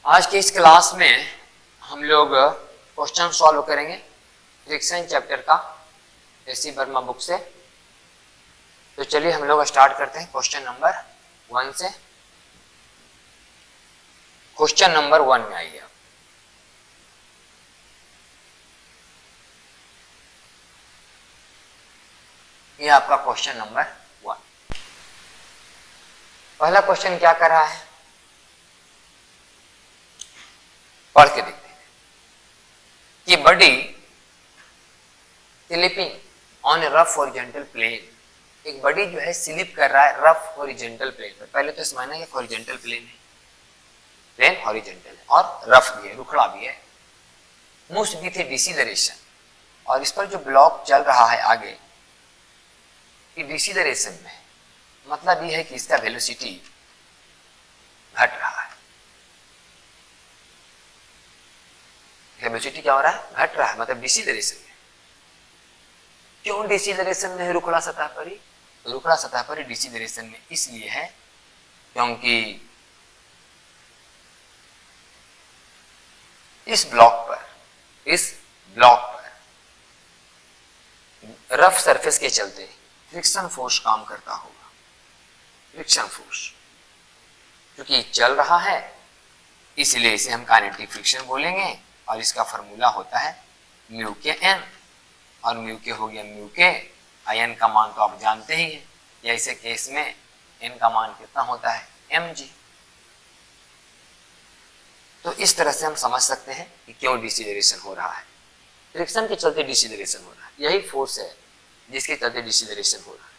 आज की इस क्लास में हम लोग क्वेश्चन सॉल्व करेंगे फ्रिक्शन चैप्टर का एसी वर्मा बुक से। तो चलिए हम लोग स्टार्ट करते हैं क्वेश्चन नंबर 1 से। क्वेश्चन नंबर 1 में आइए। ये आपका क्वेश्चन नंबर 1। पहला क्वेश्चन क्या कर रहा है, पढ़ के देखते हैं कि body slipping on a rough horizontal plane. एक बॉडी जो है स्लिप कर रहा है रफ हॉरिजॉन्टल प्लेन पर। पहले तो समझना है हॉरिजॉन्टल प्लेन है, प्लेन हॉरिजॉन्टल है और रफ भी है, रुखड़ा भी है। मूव्स विथ ए डिसीलरेशन, और इस पर जो ब्लॉक चल रहा है आगे कि डिसीलरेशन में, मतलब ये है कि इसका वेलोसिटी घट रहा है। वेलोसिटी क्या हो रहा है, घट रहा है, मतलब डिसीलरेशन में। क्यों डिसीलरेशन में है रुखड़ा सतह पर ही? रुखड़ा सतह पर ही डिसीलरेशन में इसलिए है क्योंकि इस ब्लॉक पर रफ सरफेस के चलते फ्रिक्शन फोर्स काम करता होगा। फ्रिक्शन फोर्स क्योंकि चल रहा है इसलिए इसे हम काइनेटिक फ्रिक्शन बोलेंगे, और इसका फॉर्मूला होता है म्यू के एन, और म्यू के हो गया म्यू के। एन का मान तो आप जानते ही हैं, या ऐसे केस में एन का मान कितना होता है, एम जी। तो इस तरह से हम समझ सकते हैं कि क्यों डिसीलरेशन हो रहा है। फ्रिक्शन के चलते डिसीलरेशन हो रहा है, यही फोर्स है जिसके चलते डिसीलरेशन हो रहा है।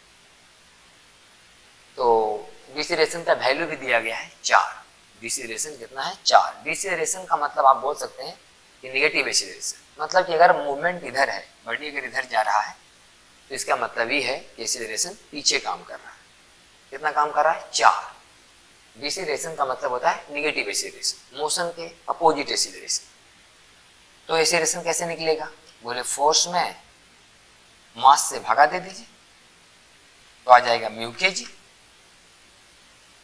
तो डिसीलरेशन का वैल्यू भी दिया गया है 4। डिसीलरेशन कितना है, 4। डिसीलरेशन का मतलब आप बोल सकते हैं कि नेगेटिव एक्सीलरेशन, मतलब कि अगर मूवमेंट इधर है, बॉडी अगर इधर जा रहा है तो इसका मतलब ये है कि एक्सीलरेशन पीछे काम कर रहा है। कितना काम कर रहा है, 4। डिसीलरेशन का मतलब होता है नेगेटिव एक्सीलरेशन, मोशन के अपोजिट एक्सीलरेशन। तो एक्सीलरेशन कैसे निकलेगा, बोले फोर्स में मास से भागा दे दीजिए तो आ जाएगा म्यू के जी।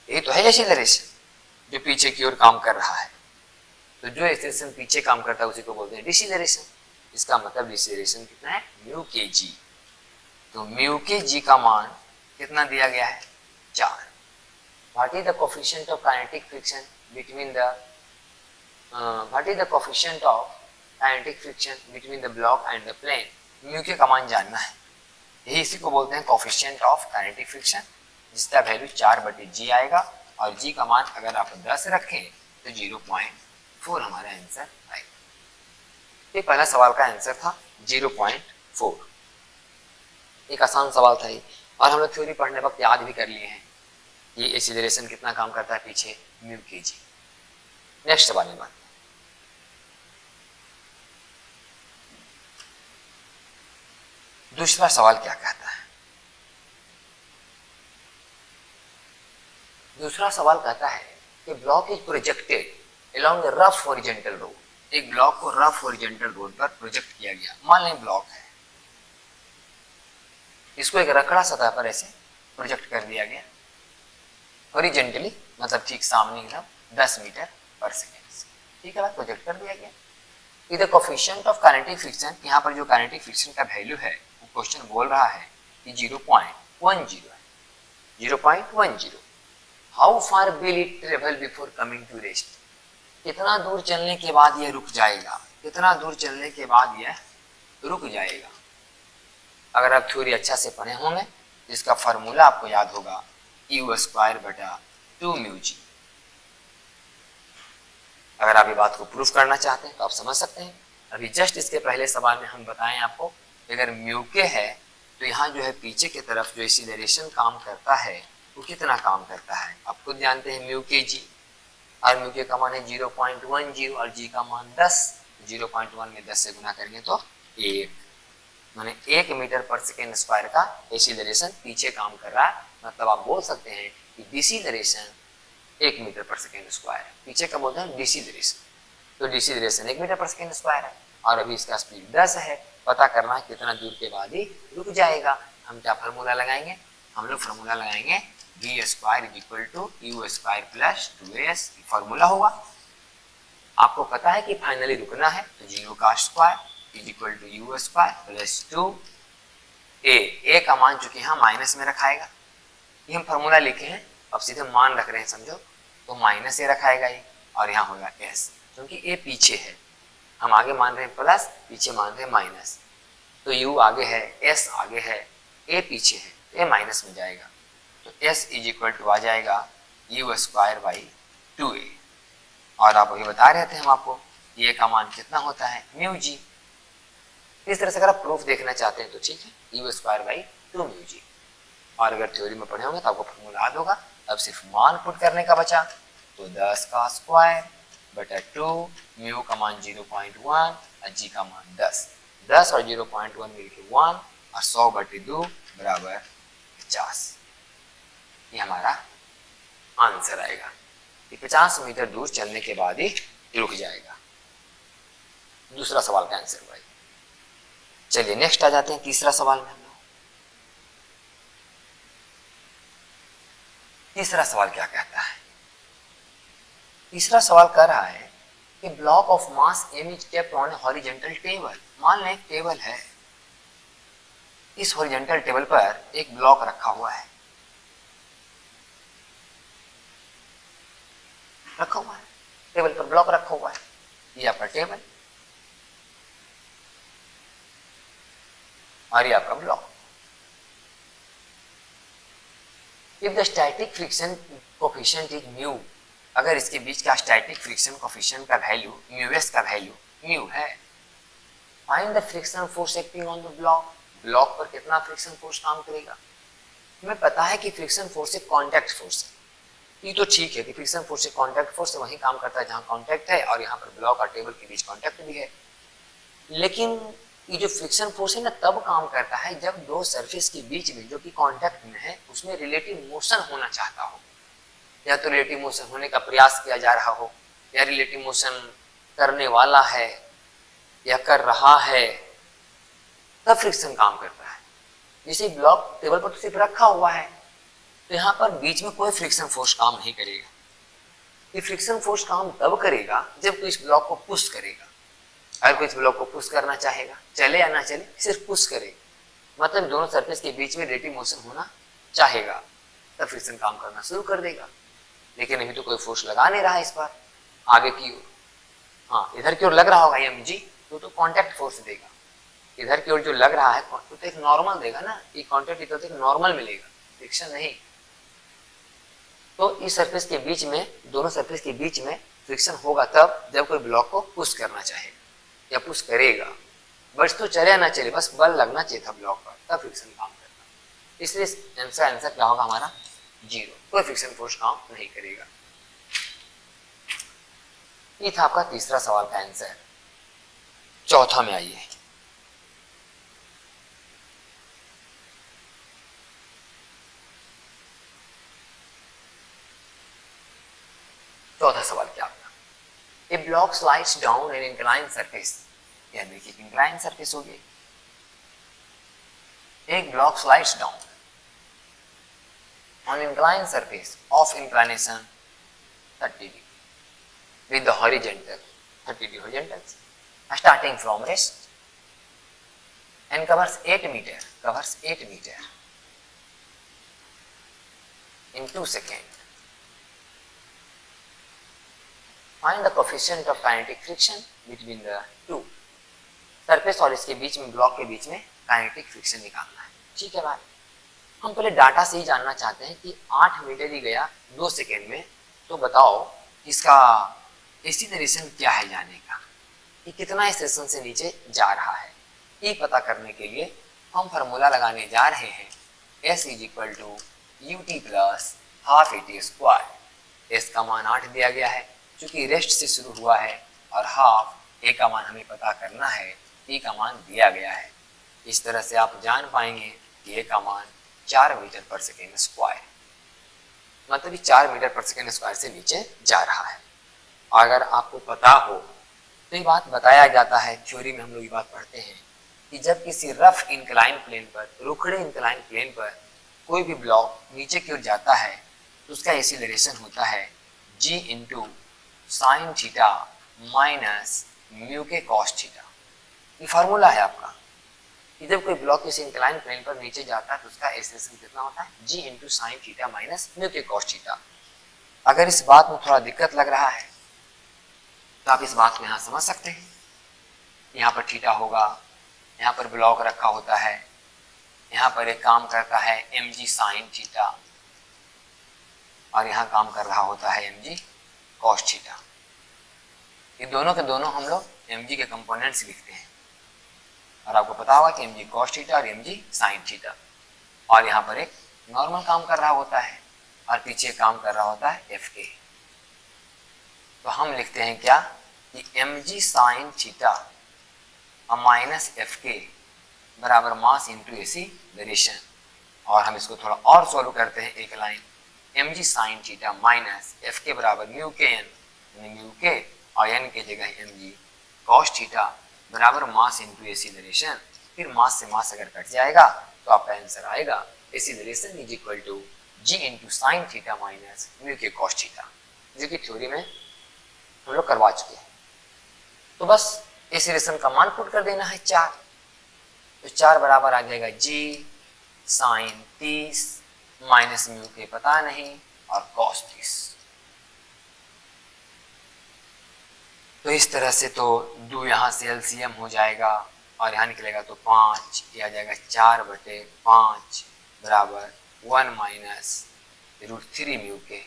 ये तो है एक्सीलरेशन जो पीछे की ओर काम कर रहा है। तो जो एक्सीलरेशन पीछे काम करता है उसी को बोलते हैं डिसीलरेशन। इसका मतलब डिसीलरेशन कितना है, म्यू के जी। तो म्यू के जी का मान कितना दिया गया है, 4। What is the coefficient of kinetic friction between the block and the plane. Mu k का मान जानना है, यही इसी को बोलते हैं कोएफिशिएंट ऑफ काइनेटिक फ्रिक्शन, जिसका वैल्यू 4/g आएगा। और g का मान अगर आप 10 रखें तो 0.4 हमारा आंसर आएगा। ये पहला सवाल का आंसर था 0.4। एक आसान सवाल था ये, और हम लोग थ्योरी पढ़ने वक्त याद भी कर लिए हैं ये एक्सीलरेशन कितना काम करता है पीछे, म्यू के जी। नेक्स्ट सवाल में बात, दूसरा सवाल क्या कहता है। दूसरा सवाल कहता है कि block is projected along the rough horizontal road. एक ब्लॉक को रफ हॉरिजॉन्टल रोड पर प्रोजेक्ट किया गया। मान लें ब्लॉक है, इसको एक रखड़ा सतह पर ऐसे प्रोजेक्ट कर दिया गया हॉरिजॉन्टली, मतलब ठीक सामने एकदम 10 मीटर पर सेकेंड से। ठीक है, प्रोजेक्ट कर दिया गया। इधर कोएफिशिएंट ऑफ काइनेटिक फ्रिक्शन, यहाँ पर जो काइनेटिक फ्रिक्शन का वैल्यू है वो क्वेश्चन बोल रहा है कि 0.10 है। 0.10। How far will it travel before coming to rest. कितना दूर चलने के बाद यह रुक जाएगा, कितना दूर चलने के बाद यह रुक जाएगा। अगर आप थ्योरी अच्छा से पढ़े होंगे जिसका फार्मूला आपको याद होगा U²/2 म्यू जी। अगर आप ये बात को प्रूफ करना चाहते हैं तो आप समझ सकते हैं। अभी जस्ट इसके पहले सवाल में हम बताएं आपको, अगर म्यू के है तो यहाँ जो है पीछे की तरफ जो एक्सीलरेशन काम करता है वो कितना काम करता है, आप खुद जानते हैं म्यू के जी। और म्यू के का मान है 0.10 और जी का मान 10। 0.1 में 10 से गुना करेंगे तो 1, माने 1 मीटर पर सेकेंड स्क्वायर का एक्सीलरेशन पीछे काम कर रहा है। मतलब आप बोल सकते हैं कि डिसीलरेशन 1 मीटर पर सेकेंड स्क्वायर है। पीछे का बोलते हैं डिसीलरेशन, तो डिसीलरेशन 1 मीटर पर सेकेंड स्क्वायर है और अभी इसका स्पीड 10 है। पता करना है कितना दूर के बाद ही रुक जाएगा। हम क्या फार्मूला लगाएंगे, हम लोग फार्मूला लगाएंगे v² = u² + 2s। फार्मूला होगा आपको पता है कि फाइनली रुकना है, तो 0 का square is equal to u square plus 2 a का मान चूंकि यहाँ माइनस में रखाएगा, ये हम फॉर्मूला लिखे हैं, अब सीधे मान रख रहे हैं समझो, तो माइनस ए रखाएगा ये, और यहाँ होगा एस, क्योंकि ए पीछे है, हम आगे मान रहे हैं प्लस, पीछे मान रहे हैं माइनस, तो यू आगे है, एस आगे है, ए पीछे है, ए माइनस में जाएगा, तो एस इज इक्वल टू आ जाएगा यू स्क्वायर बाई 2a। और आप अभी बता रहे थे हम आपको ये का मान कितना होता है, म्यू जी। इस तरह से अगर आप प्रूफ देखना चाहते हैं तो ठीक है, you square by 2 mu G. और अगर थ्योरी में पढ़े होंगे तो आपको फॉर्मूला याद होगा, अब सिर्फ मान पुट करने का बचा, तो 10 का स्क्वायर बटा 2, म्यू का मान 0.1 और जी का मान 10, 10 और 0.1 मिलकर 1 और 100/2 बराबर 50। ये हमारा आंसर आएगा कि 50 मीटर दूर चलने के बाद ही रुक जाएगा। दूसरा सवाल का आंसर भाई। चलिए नेक्स्ट आ जाते हैं तीसरा सवाल में। हम लोग तीसरा सवाल क्या कहता है? तीसरा सवाल कह रहा है कि block of mass m is kept on A horizontal table. मान लें एक टेबल है, इस हॉरिजॉन्टल टेबल पर एक ब्लॉक रखा हुआ है, टेबल पर ब्लॉक रखा हुआ है, ये आपका टेबल और ये आपका block. If the static friction coefficient is mu, अगर इसके बीच का स्टैटिक फ्रिक्शन कोफिशिएंट का वैल्यू म्यू एस का वैल्यू म्यू है, find the friction force acting on the block. Block पर कितना फ्रिक्शन फोर्स काम करेगा? हमें पता है कि फ्रिक्शन फोर्स एक कॉन्टैक्ट फोर्स है, ये तो ठीक है कि फ्रिक्शन फोर्स एक कॉन्टैक्ट फोर्स वहीं काम करता है जहां कॉन्टैक्ट है, और यहाँ पर ब्लॉक और टेबल के बीच कॉन्टैक्ट भी है। लेकिन ये जो फ्रिक्शन फोर्स है ना तब काम करता है जब दो सरफेस के बीच में जो कि कांटेक्ट में है उसमें रिलेटिव मोशन होना चाहता हो, या तो रिलेटिव मोशन होने का प्रयास किया जा रहा हो, या रिलेटिव मोशन करने वाला है या कर रहा है, तब फ्रिक्शन काम करता है। जैसे ब्लॉक टेबल पर तो सिर्फ रखा हुआ है, तो यहाँ पर बीच में कोई फ्रिक्शन फोर्स काम नहीं करेगा। ये फ्रिक्शन फोर्स काम तब करेगा जब कोई इस ब्लॉक को पुश करेगा। अगर कोई इस ब्लॉक को पुश करना चाहेगा, चले या ना चले, सिर्फ पुश करेगा, मतलब दोनों सरफेस के बीच में रिलेटिव मोशन होना चाहेगा, तब फ्रिक्शन काम करना शुरू कर देगा। लेकिन अभी तो कोई फोर्स लगा नहीं रहा है इस पर आगे की ओर। हाँ, इधर की ओर लग रहा होगा एम जी, तो कॉन्टैक्ट फोर्स देगा। इधर की ओर जो लग रहा है तो एक नॉर्मल देगा ना, ये कॉन्टैक्ट इधर तो एक नॉर्मल मिलेगा, फ्रिक्शन नहीं। तो इस सरफेस के बीच में, दोनों सरफेस के बीच में फ्रिक्शन होगा तब जब कोई ब्लॉक को पुश करना चाहेगा या पुश करेगा। बस तो चले ना चले, बस बल लगना चाहिए था ब्लॉक पर, तब फ्रिक्शन काम करता। इसलिए आंसर क्या होगा हमारा? 0, कोई फ्रिक्शन फोर्स काम नहीं करेगा। ये था आपका तीसरा सवाल का आंसर। चौथा में आइए। चौथा सवाल क्या आपका? A block slides down an inclined surface। यह देखिए इंक्लाइन सरफेस हो गई। एक block slides down on inclined surface of inclination 30 degree with the horizontal 30 degree horizontals starting from rest and covers 8 meter in 2 seconds. Find the coefficient of kinetic friction between the two। Surface और इसके बीच में, block के बीच में kinetic friction निकालना है। ठीक है भाई, हम पहले डाटा से ही जानना चाहते हैं कि 8 मीटर ही गया 2 सेकेंड में, तो बताओ इसका एक्सीलरेशन क्या है जाने का, कि कितना स्टेशन से नीचे जा रहा है। ये पता करने के लिए हम फार्मूला लगाने जा रहे हैं, S is equal to ut plus half AT square. S का मान 8 दिया गया है, चूंकि रेस्ट से शुरू हुआ है, और हाफ A का मान हमें पता करना है, T का मान दिया गया है। इस तरह से आप जान पाएंगे कि A का मान 4 मीटर पर सेकेंड स्क्वायर, मतलब 4 मीटर पर सेकेंड स्क्वायर से नीचे जा रहा है। अगर आपको पता हो तो ये बात बताया जाता है, थ्योरी में हम लोग ये बात पढ़ते हैं कि जब किसी रफ इंक्लाइन प्लेन पर, रुखड़े इंक्लाइन प्लेन पर कोई भी ब्लॉक नीचे की ओर जाता है तो उसका एक्सीलरेशन होता है g into sine theta minus mu k cos theta. ये फार्मूला है आपका कि जब कोई ब्लॉक किसी इंक्लाइन प्लेन पर नीचे जाता है तो उसका एक्सेलरेशन कितना होता है, g into sine theta minus mu k cos theta. अगर इस बात में थोड़ा दिक्कत लग रहा है तो आप इस बात को यहाँ समझ सकते हैं। यहाँ पर थीटा होगा, यहाँ पर ब्लॉक रखा होता है, यहाँ पर एक काम करता है mg साइन थीटा और यहाँ काम कर रहा होता है mg कॉस थीटा। ये दोनों के दोनों हम लोग mg के कंपोनेंट्स लिखते हैं और आपको पता होगा कि mg कॉस थीटा और mg साइन थीटा। और यहाँ पर एक नॉर्मल काम कर रहा होता है और पीछे काम कर रहा होता है fk। तो हम लिखते हैं क्या कि mg sign theta minus fk बराबर मास इंटू एक्सीलरेशन। और हम इसको थोड़ा और सॉल्व करते हैं, एक line mg sign theta minus fk बराबर म्यू के एन, म्यू के और एन के जगह mg कॉस थीटा बराबर मास इंटू एक्सीलरेशन। फिर मास से मास अगर कट जाएगा तो आपका आंसर आएगा acceleration is equal to g into sine theta minus mu k cos theta, जो कि थ्योरी में हम लोग करवा चुके हैं। तो बस एक्सीलरेशन का मान पुट कर देना है 4, तो 4 बराबर आ जाएगा g साइन 30 माइनस म्यू के पता नहीं और कॉस 30। तो इस तरह से तो 2 यहाँ से एलसीएम हो जाएगा और यहाँ निकलेगा तो 5, यह आ जाएगा 4/5 बराबर 1 माइनस √3 म्यू के,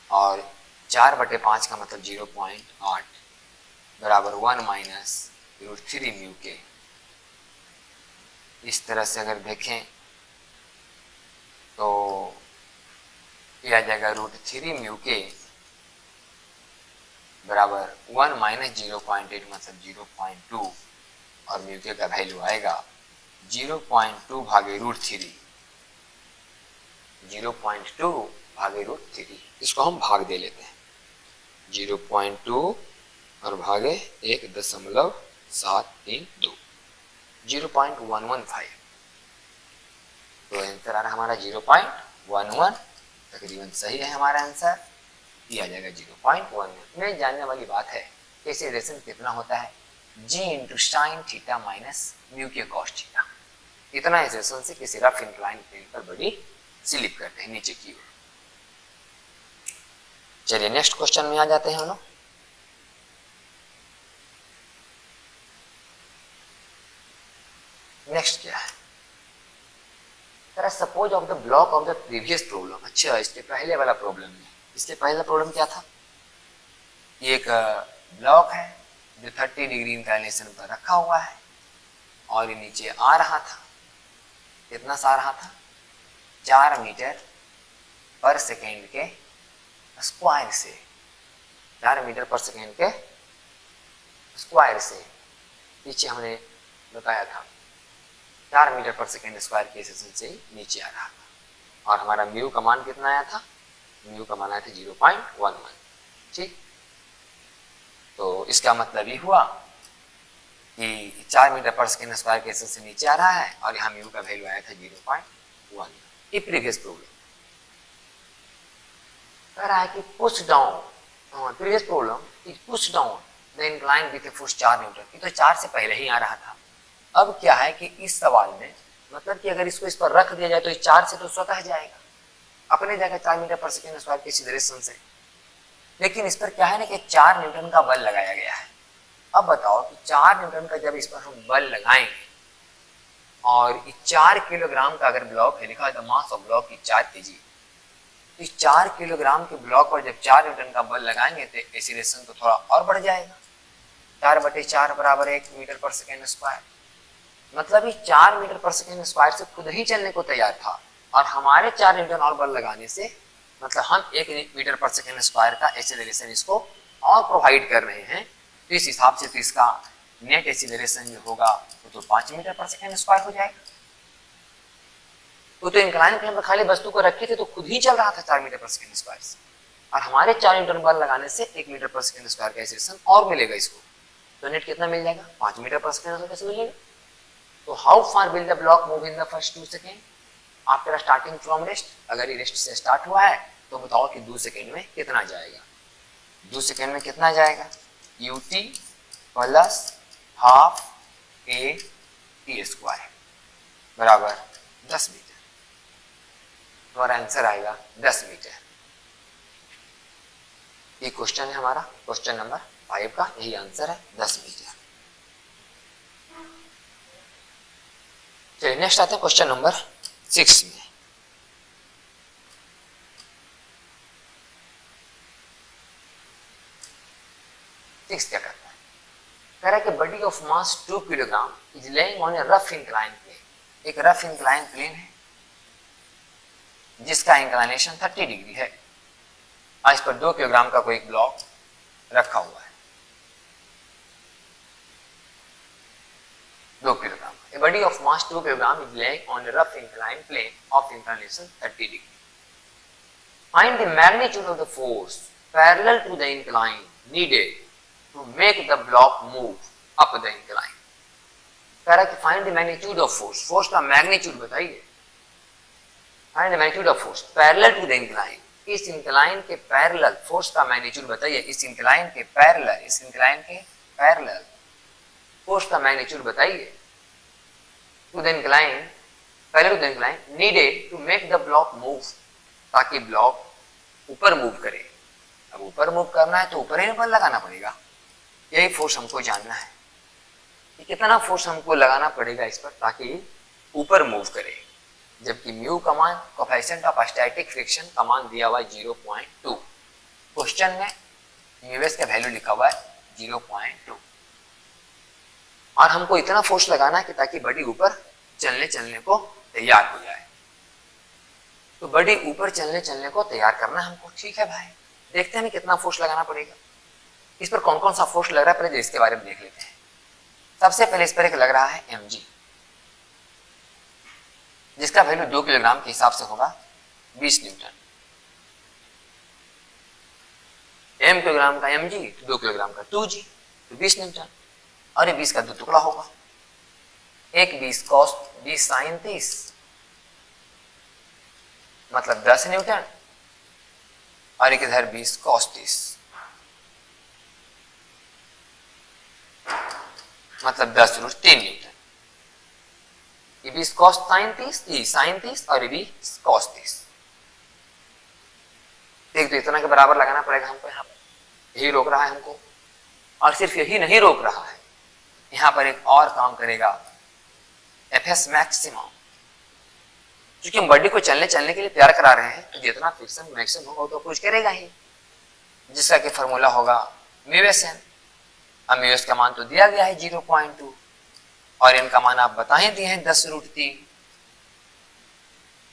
और 4/5 का मतलब 0.8 बराबर 1 माइनस √3 म्यू के। इस तरह से अगर देखें तो यह आ जाएगा √3 म्यू के बराबर 1 माइनस 0.8 मतलब 0.2 और म्यू के का वैल्यू आएगा 0.2 भागे √3, 0.2 भागे √3। इसको हम भाग दे लेते हैं, 0.2 और भागे 1.732, 0.115। तो आंसर आ रहा हमारा 0.11, तकरीबन सही है हमारा आंसर। ये आ जाएगा 0.11। में जानने वाली बात है कि एक्सीलरेशन कितना होता है, g into sine theta minus mu k cos theta. इतना एक्सीलरेशन से किसी रफ इंक्लाइन प्लेन पर बॉडी स्लिप करते हैं नीचे की ओर। चलिए नेक्स्ट क्वेश्चन में आ जाते हैं हम लोग। नेक्स्ट क्या है, suppose of the block of the previous problem. अच्छा, इसके पहले वाला प्रॉब्लम में, इसके पहला प्रॉब्लम क्या था, ये एक ब्लॉक है जो 30 डिग्री इंक्लाइनेशन पर रखा हुआ है और ये नीचे आ रहा था। कितना सा आ रहा था, 4 मीटर पर सेकेंड के स्क्वायर से, 4 मीटर पर सेकेंड के स्क्वायर से। पीछे हमने बताया था 4 मीटर पर सेकेंड स्क्वायर के सेशन से नीचे आ रहा था और हमारा म्यू का मान कितना आया था, म्यू का मान आया था 0.11। ठीक, तो इसका मतलब ये हुआ कि 4 मीटर पर सेकेंड स्क्वायर के सेशन से नीचे आ रहा है और यहाँ म्यू का वैल्यू आया था 0.1। ये प्रीवियस प्रॉब्लम कह रहा है कि push down, previous problem push down the incline with a force 4 Newton. ये तो 4 से पहले ही आ रहा था। अब क्या है कि इस सवाल में मतलब कि अगर इसको इस पर रख दिया जाए तो 4 से तो स्वतः जाएगा अपने जगह 4 मीटर पर सेकेंड स्क्वायर के एक्सीलरेशन से। लेकिन इस पर क्या है ना कि 4 न्यूटन का बल लगाया गया है। अब बताओ कि 4 न्यूटन का जब इस पर हम बल लगाएंगे और 4 किलोग्राम का अगर ब्लॉक है, लिखा है the mass of block 4 kg, तो 4 किलोग्राम के ब्लॉक पर जब 4 न्यूटन का बल लगाएंगे तो एक्सीलरेशन तो थोड़ा और बढ़ जाएगा। 4/4 बराबर 1 मीटर पर सेकेंड स्क्वायर, मतलब ये 4 मीटर पर सेकेंड स्क्वायर से खुद ही चलने को तैयार था और हमारे 4 न्यूटन और बल लगाने से मतलब हम 1 मीटर पर सेकेंड स्क्वायर का एक्सीलरेशन इसको और प्रोवाइड कर रहे हैं। तो इस हिसाब से तो इसका नेट एक्सीलरेशन जो होगा वो तो 5 मीटर पर सेकेंड स्क्वायर हो जाएगा। वो तो इंक्लाइन प्लेन पर खाली वस्तु को रखे थे तो खुद ही चल रहा था 4 मीटर पर सेकेंड स्क्वायर से, और हमारे 4 न्यूटन बल लगाने से 1 मीटर पर सेकेंड स्क्वायर का एक्सीलरेशन और मिलेगा इसको। तो नेट कितना मिल जाएगा, 5 मीटर पर सेकेंड कैसे मिलेगा। तो how far will the block move in the first 2 second after starting from rest. अगर ये रेस्ट से स्टार्ट हुआ है तो बताओ कि 2 सेकेंड में कितना जाएगा। 2 सेकेंड में कितना जाएगा, ut plus half a t square बराबर 10 मीटर। हमारा आंसर आएगा 10 मीटर। ये क्वेश्चन है हमारा, क्वेश्चन नंबर 5 का यही आंसर है, 10 मीटर। चलिए नेक्स्ट आते हैं क्वेश्चन नंबर 6 में। क्या करता है, कह रहा है कि body of mass 2 kilogram is laying on a rough incline plane. एक रफ इंक्लाइन प्लेन है जिसका इंक्लाइनेशन 30 डिग्री है। आज पर 2 किलोग्राम का कोई ब्लॉक रखा हुआ है, 2 kilogram. A body of mass 2 kilogram is laying on a rough inclined plane of inclination 30 degree. Find the magnitude of the force parallel to the incline needed to make the block move up the incline. कह रहा है कि find the magnitude of force, force का magnitude बताइए। Find the magnitude of force parallel to the incline. इस incline के parallel force का magnitude बताइए। इस incline के parallel force का magnitude बताइए। To the incline, parallel to the incline, needed to make the block move, ताकि ब्लॉक ऊपर मूव करे। अब ऊपर मूव करना है तो ऊपर ही बल लगाना पड़ेगा। यही फोर्स हमको जानना है कि कितना फोर्स हमको लगाना पड़ेगा इस पर ताकि ऊपर मूव करे। जबकि म्यू कमान कोएफिशिएंट ऑफ स्टैटिक फ्रिक्शन कमान दिया हुआ है 0.2। क्वेश्चन में म्यूएस का वैल्यू लिखा हुआ है 0.2 और हमको इतना फोर्स लगाना है कि ताकि बॉडी ऊपर चलने को तैयार हो जाए। तो बॉडी ऊपर चलने को तैयार करना है हमको। ठीक है भाई, देखते हैं कितना फोर्स लगाना पड़ेगा। इस पर कौन कौन सा फोर्स लग रहा है पहले इसके बारे में देख लेते हैं। सबसे पहले इस पर एक लग रहा है mg, जिसका वैल्यू 2 किलोग्राम के हिसाब से होगा 20 न्यूटन। m किलोग्राम का mg, 2 किलोग्राम का 2g, तो 20 न्यूटन। और ये 20 का 2 टुकड़ा होगा, एक 20 cos 20 sin 30 मतलब 10 न्यूटन और एक इधर 20 cos 30 मतलब 10√3 न्यूटन। ये 20 cos sin 30, ये sin 30 और ये 20 cos 30। देख तो इतना के बराबर लगाना पड़ेगा हमको। यहाँ पर यही रोक रहा है हमको और सिर्फ यही नहीं रोक रहा है, यहाँ पर एक और काम करेगा एफएस मैक्सिमम। क्योंकि हम बॉडी को चलने के लिए तैयार करा रहे हैं तो जितना फ्रिक्शन मैक्सिमम होगा तो कुछ करेगा ही, जिसका कि फॉर्मूला होगा म्यूएसएन। अब म्यूएस का मान तो दिया गया है 0.2 और इनका मान आप बता ही दिए हैं 10√3,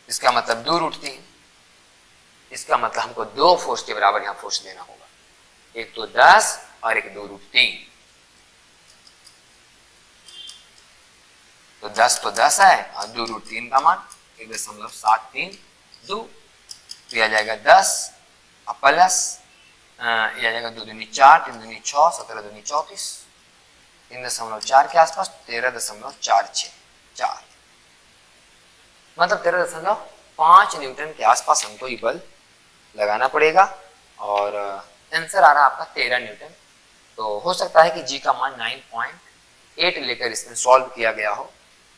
इसका मतलब 2√3। इसका मतलब हमको 2 फोर्स के बराबर यहाँ फोर्स देना होगा, एक तो 10 और एक 2√3। तो 10 तो 10 है और 2√3 का मान 1.732, तो आ जाएगा 10 और प्लस ये आ जाएगा 2 दूनी 4, 3 दूनी 6, 17 दूनी 34, 3.4 के आसपास 13.464, मतलब 13.5 न्यूटन के आसपास हमको ये बल लगाना पड़ेगा। और आंसर आ रहा है आपका 13 न्यूटन। तो हो सकता है कि जी का मान 9.8 लेकर इसमें सॉल्व किया गया हो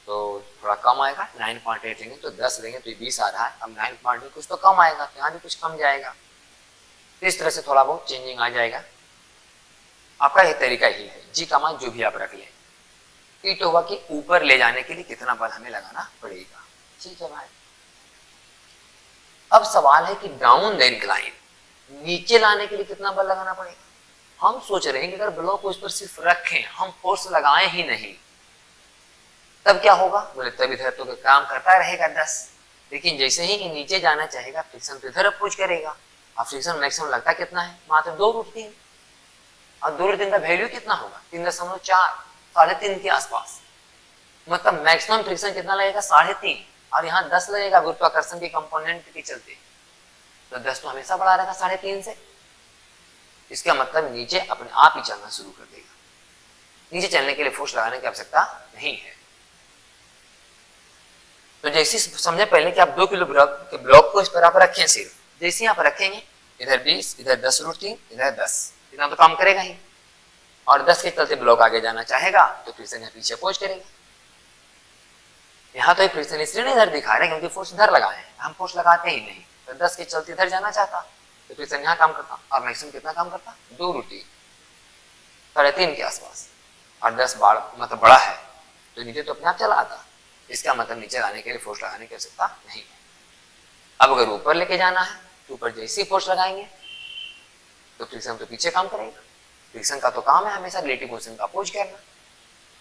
तो थोड़ा कम आएगा। 9.8 लेंगे तो 10 लेंगे तो 20 आ रहा है। अब 9.8 कुछ तो कम आएगा, तो यहाँ भी कुछ कम जाएगा। तो इस तरह से थोड़ा बहुत चेंजिंग आ जाएगा। आपका ये तरीका ही है, जी का मान जो भी आप रख लें। इट होगा कि ऊपर ले जाने के लिए कितना बल हमें लगाना पड़ेगा। ठीक है भाई। अब सवाल है कि डाउन द इंक्लाइन, नीचे लाने के लिए कितना बल लगाना पड़ेगा। हम सोच रहे हैं कि अगर ब्लॉक को इस पर सिर्फ रखें, हम फोर्स लगाएं ही नहीं, तब क्या होगा। बोले तब इधर तो काम करता रहेगा 10, लेकिन जैसे ही नीचे जाना चाहेगा फ्रिक्शन तो इधर अप्रोच करेगा। अब फ्रिक्शन मैक्सिमम लगता कितना है, मात्र 2√3। और 2√3 का वैल्यू कितना होगा 3.4, 3.5 के आसपास। मतलब मैक्सिमम फ्रिक्शन कितना लगेगा 3.5, और यहाँ 10 लगेगा गुरुत्वाकर्षण के कंपोनेंट के चलते। तो 10 तो हमेशा बड़ा रहेगा 3.5 से। इसका मतलब नीचे अपने आप ही चलना शुरू कर देगा। नीचे चलने के लिए फोर्स लगाने की आवश्यकता नहीं है। तो जैसे समझे पहले कि आप 2 किलो ब्लॉक को इस पर आप रखें, सिर्फ जैसे यहाँ पर रखेंगे, इधर 20, इधर 10 रूट 3, इधर 10, इतना तो काम करेगा ही, और 10 के चलते ब्लॉक आगे जाना चाहेगा तो फ्रिक्शन यहाँ पीछे अपोज करेगा। यहाँ तो एक फ्रिक्शन इसलिए नहीं इधर दिखा रहे क्योंकि फोर्स इधर लगाए हैं, हम फोर्स लगाते ही नहीं, तो 10 के चलते इधर जाना चाहता तो फ्रिक्शन यहाँ काम करता, और मैक्सिमम कितना काम करता, 2 रूट 3, 3.5 के आसपास, और 10 बार मतलब बड़ा है तो नीचे तो अपने आप चला आता, इसका मतलब नीचे लाने के लिए फोर्स लगाने की आवश्यकता नहीं है। अब अगर ऊपर लेके जाना है तो ऊपर जैसे ही फोर्स लगाएंगे तो फ्रिक्शन तो पीछे काम करेगा, फ्रिक्शन का तो काम है हमेशा रिलेटिव मोशन का अपोज करना,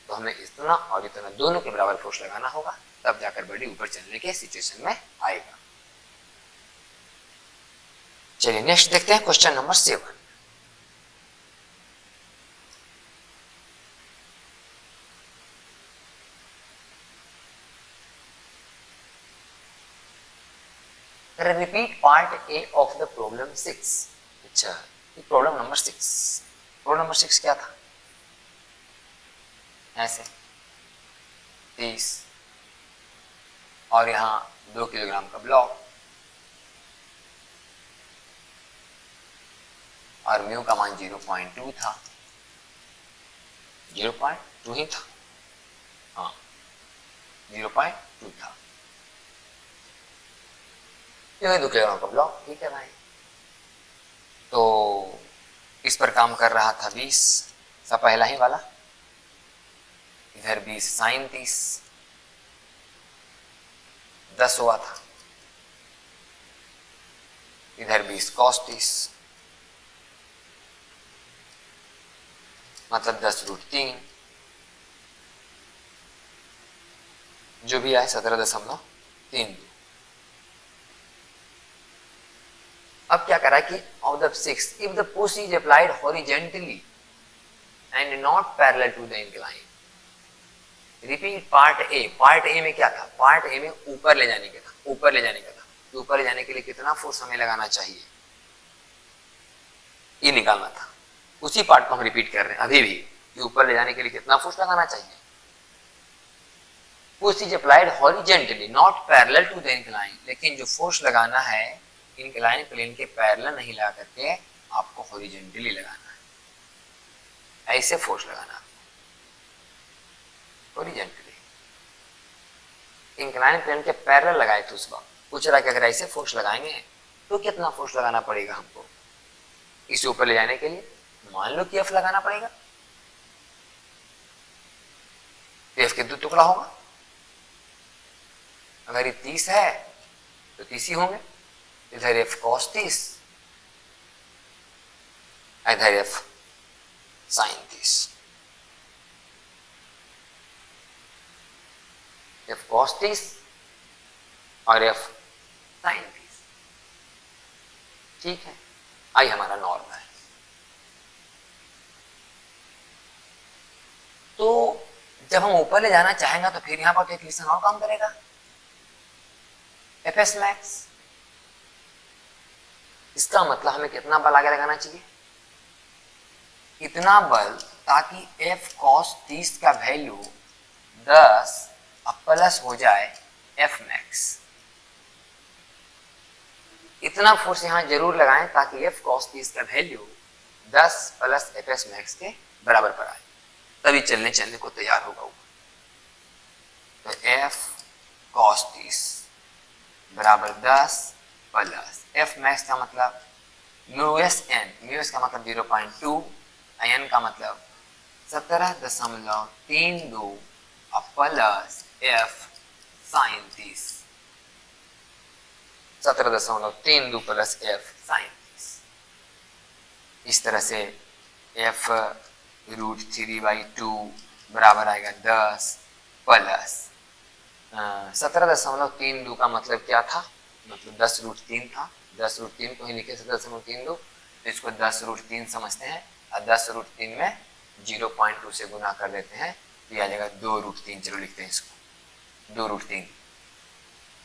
तो हमें इतना और इतना दोनों के बराबर फोर्स लगाना होगा, तब जाकर बॉडी ऊपर चलने के सिचुएशन में आएगा। चलिए नेक्स्ट देखते हैं question number 7। Repeat part A of the problem 6। अच्छा, प्रॉब्लम नंबर 6, प्रॉब्लम नंबर 6 क्या था, ऐसे 30 और यहाँ 2 किलोग्राम का ब्लॉक और म्यू का मान 0.2 था, 0.2 ही था, हाँ 0.2 था, ये 2 किलोग्राम का ब्लॉक, ठीक है भाई। तो इस पर काम कर रहा था 20 सा पहला ही वाला, इधर 20 साइन 30, 10 हुआ था, इधर 20 कॉस 30, मतलब 10 रूट 3, जो भी आए 17.32। अब क्या करा कि of the 6 if the push is applied horizontally and not parallel to the incline, repeat part A. Part A में क्या था, पार्ट ए में ऊपर ले जाने का था, ऊपर ले जाने का था, तो ऊपर ले जाने के लिए कितना फोर्स हमें लगाना चाहिए ये निकालना था। उसी पार्ट को हम रिपीट कर रहे हैं अभी भी कि ऊपर ले जाने के लिए कितना फोर्स लगाना चाहिए। Push is applied horizontally not parallel to the incline, लेकिन जो फोर्स लगाना है इंक्लाइन प्लेन के पैरेलल नहीं लगा करके आपको हॉरिजेंटली लगाना है, ऐसे फोर्स लगाना हॉरिजेंटली। इंक्लाइन प्लेन के पैरेलल लगाए तो उस वक्त पूछ रहा कि अगर ऐसे फोर्स लगाएंगे तो कितना फोर्स लगाना पड़ेगा हमको इसे ऊपर ले जाने के लिए। मान लो कि एफ लगाना पड़ेगा, तो एफ के 2 टुकड़ा होगा, अगर ये 30 है तो 30 ही होंगे, इधर एफ कॉस 30, इधर एफ साइन 30, एफ कॉस 30 और एफ साइन 30, ठीक है। आई हमारा नॉर्म है। तो जब हम ऊपर ले जाना चाहेंगे तो फिर यहां पर एक रिलेशन और काम करेगा, एफ एस मैक्स। इसका मतलब हमें कितना बल आगे लगाना चाहिए, इतना बल ताकि एफ कॉस 30 का वैल्यू 10 अब प्लस हो जाए एफ मैक्स। इतना फोर्स यहां जरूर लगाएं ताकि एफ कॉस 30 का value 10 plus F S max के बराबर पर आए, तभी चलने को तैयार होगा ऊपर। तो एफ कॉस 30 बराबर 10 प्लस एफ मैक्स का मतलब mu s N, mu s का मतलब 0.2, एन का मतलब 17.32 plus F sine 30, 17.32 plus F sine 30। इस तरह से एफ रूट 3/2 बराबर आएगा 10 प्लस 17.32 का मतलब क्या था, मतलब 10 रूट 3 था, 10 रूट 3 को ही लिखे 17.32, तो इसको 10 रूट 3 समझते हैं और 10 रूट 3 में 0.2 से गुना कर देते हैं, ये आ जाएगा 2 रूट 3, चलो लिखते हैं इसको 2 रूट 3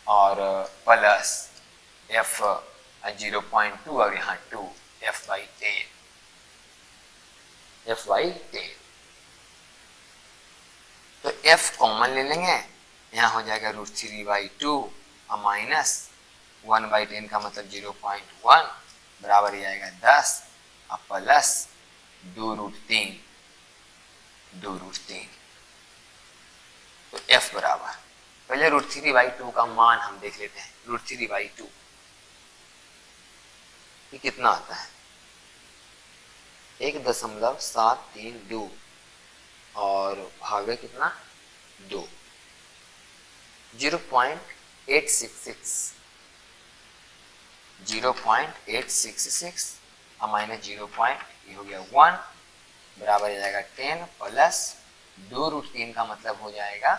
और प्लस एफ 0.2 और यहाँ 2 f/10, f/10। तो f कॉमन ले लेंगे, यहाँ हो जाएगा रूट 3/2 और माइनस 1/10 का मतलब 0.1 बराबर ही आएगा 10 और प्लस 2√3 तो f बराबर पहले √3/2 का मान हम देख लेते हैं। √3/2 ये कितना आता है 1.732 और भागे कितना 2 0.866 और माइनस 0. ये हो गया 1 बराबर हो जाएगा 10 प्लस 2√3 का मतलब हो जाएगा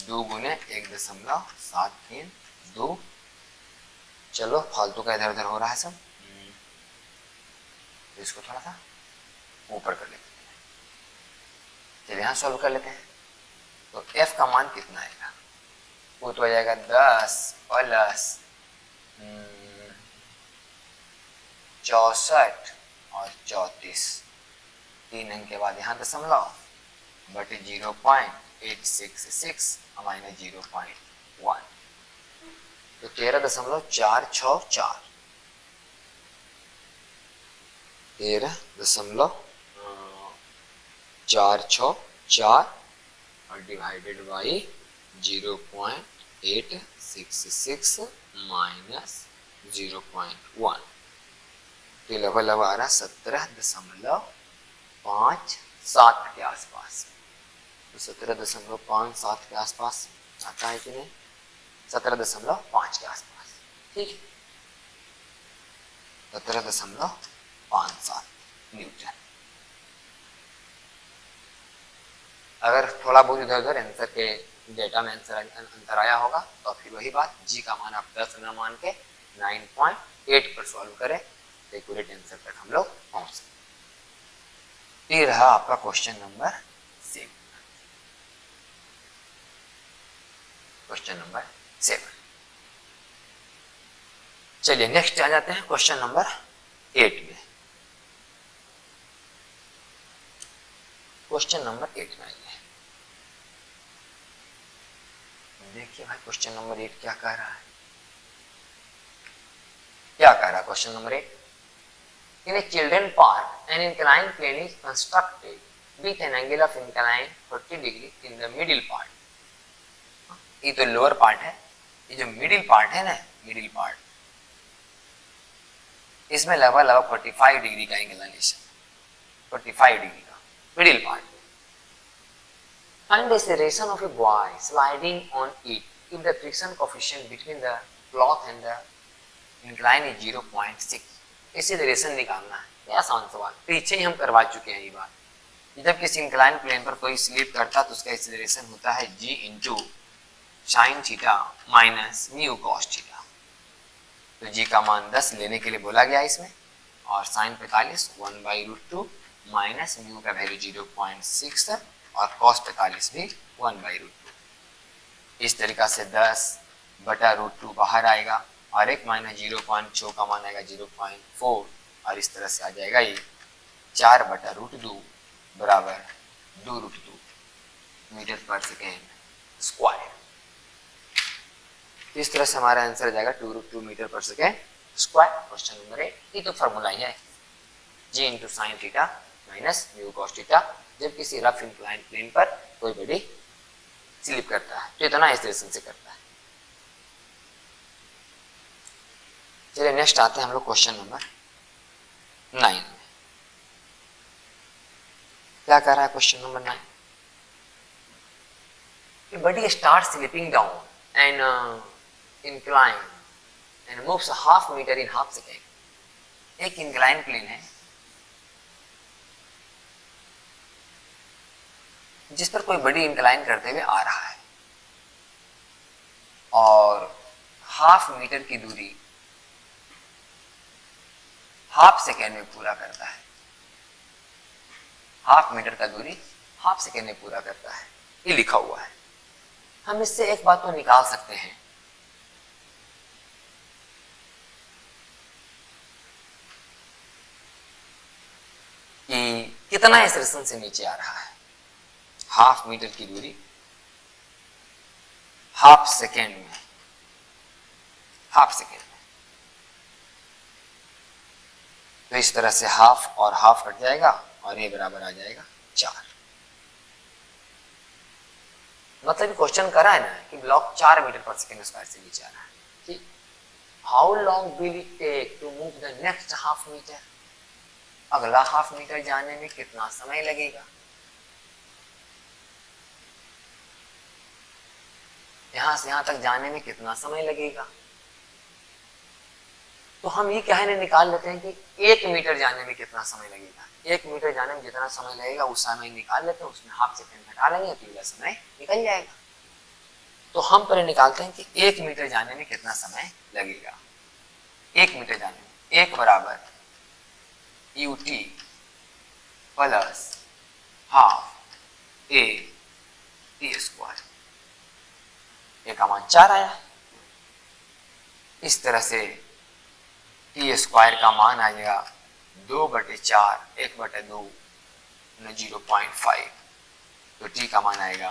2 गुने 1.732। चलो फालतू का इधर उधर हो रहा है सब, तो इसको थोड़ा सा ऊपर कर लेते हैं। चलिए यहाँ सॉल्व कर लेते हैं। तो f का मान कितना आएगा, वो तो आ जाएगा 10 प्लस 64 और 34, 3 अंक के बाद यहाँ दशमलव बटे 0.866 माइनस 0.1 तो 13.464 13.464 और डिवाइडेड बाई 0.866 माइनस 0.1 तो लगभग आ रहा 17.57 के आसपास। तो 17.57 के आसपास आता है कि नहीं, 17.5 के आसपास, ठीक है 17.57 न्यूटन। अगर थोड़ा बहुत इधर उधर आंसर के डेटा में अंतर आया होगा तो फिर वही बात, जी का मान आप 10 न मान के 9.8 पर सॉल्व करें तो एक्यूरेट आंसर तक हम लोग पहुंच सकते। ये रहा आपका क्वेश्चन नंबर 7। Question number 7। चलिए नेक्स्ट आ जाते हैं क्वेश्चन नंबर 8 में। क्वेश्चन नंबर 8 में आइए, देखिए भाई क्वेश्चन नंबर 8 क्या कह रहा है। क्या कह रहा है question number 8, in a children park an inclined plane is constructed with an angle of incline 40 degree in the middle part. ये तो लोअर पार्ट है, ये जो मिडिल पार्ट है ना, मिडिल पार्ट इसमें लगभग 45 डिग्री का इंक्लिनेशन, 45 डिग्री का middle part. Find the acceleration of a boy sliding on it if the friction coefficient between the cloth and the incline is 0.6। इसी डायरेक्शन निकालना है, क्या आसान सवाल, पीछे ही हम करवा चुके हैं ये बात। जब किसी इंक्लाइन प्लेन पर कोई स्लिप करता तो उसका एक्सेलरेशन होता है g into sine theta minus mu cos theta. तो g का मान 10 लेने के लिए बोला गया इसमें, और साइन 45 1/√2 माइनस म्यू का वैल्यू 0.6 और cos 45 भी 1/√2। इस तरीका से 10/√2 बाहर आएगा और 1 माइनस 0.6 का मान आएगा 0.4 और इस तरह से आ जाएगा ये 4/√2 बराबर 2√2 मीटर पर सेकेंड स्क्वायर। इस तरह से हमारा आंसर आ जाएगा 2√2 मीटर पर सेकेंड स्क्वायर। क्वेश्चन नंबर 8, ये तो फॉर्मूला ही है g into sine theta minus mu cos theta जब किसी रफ इंक्लाइन प्लेन पर कोई बॉडी स्लिप करता है तो इतना इस डायरेक्शन से करता है। चलिए नेक्स्ट आते हैं हम लोग क्वेश्चन नंबर 9 में। क्या कर रहा है question number 9, body start slipping down and incline and moves half metre in half second. एक इंक्लाइन प्लेन है जिस पर कोई बड़ी इंक्लाइन करते हुए आ रहा है और हाफ मीटर की दूरी हाफ सेकेंड में पूरा करता है। हाफ मीटर का दूरी हाफ सेकेंड में पूरा करता है, ये लिखा हुआ है। हम इससे एक बात तो निकाल सकते हैं कि कितना इस रेशन से नीचे आ रहा है। हाफ मीटर की दूरी हाफ सेकेंड में हाफ सेकेंड में। तो इस तरह से हाफ और हाफ कट जाएगा और ये बराबर आ जाएगा 4। मतलब क्वेश्चन करा है ना कि ब्लॉक 4 मीटर पर सेकेंड स्क्वायर से नीचे आ रहा है कि how long will it take to move the next half metre, अगला हाफ मीटर जाने में कितना समय लगेगा। यहां से यहां तक जाने में कितना समय लगेगा। तो हम ये कहने निकाल लेते हैं कि 1 मीटर जाने में कितना समय लगेगा। 1 मीटर जाने में जितना समय लगेगा उस समय निकाल लेते हैं, उसमें हाफ सेकेंड घटा लेंगे तो पूरा समय निकल जाएगा। तो हम पहले निकालते हैं कि 1 मीटर जाने में कितना समय लगेगा। 1 मीटर जाने में 1 बराबर ut plus half a t square, a का मान 4 आया। इस तरह से टी स्क्वायर का मान आ जाएगा 2/4, 1/2 0.5। तो टी का मान आएगा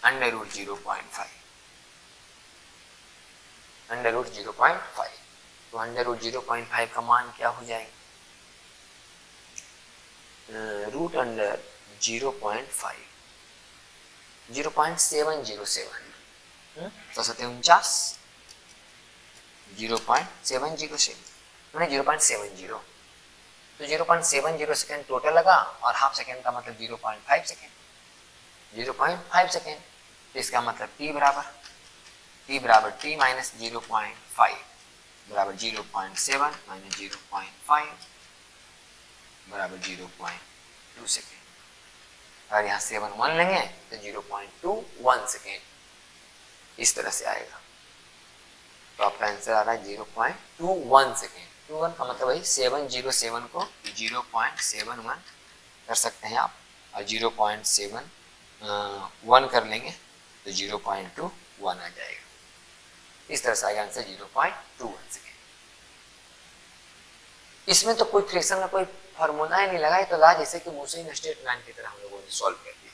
√0.5, √0.5। तो √0.5 का मान क्या हो जाएगा, √0.5 0.707, तो 49 0.707 मैंने 0.70। तो 0.70 सेकेंड टोटल लगा और हाफ सेकेंड का मतलब 0.5 सेकेंड, 0.5 सेकेंड। तो इसका मतलब t बराबर t माइनस 0.5 बराबर 0.7 माइनस 0.5 बराबर 0.2 सेकेंड। अगर यहाँ 7 1 लेंगे तो 0.21 सेकेंड इस तरह से आएगा। तो आपका आंसर आ रहा है 0.21 सेकेंड। 21 का मतलब वही 707 को 0.71 कर सकते हैं आप, और 0.71 कर लेंगे तो 0.21 आ जाएगा। इस तरह से आएगा आंसर 0.21 सेकेंड। इसमें तो कोई फ्रैक्शन का कोई फार्मूला ही नहीं लगा, तो ला जैसे कि मूसिन स्ट्रेट लाइन की तरह हम लोगों ने सॉल्व कर दिया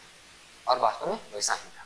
और वास्तव में वैसा ही था।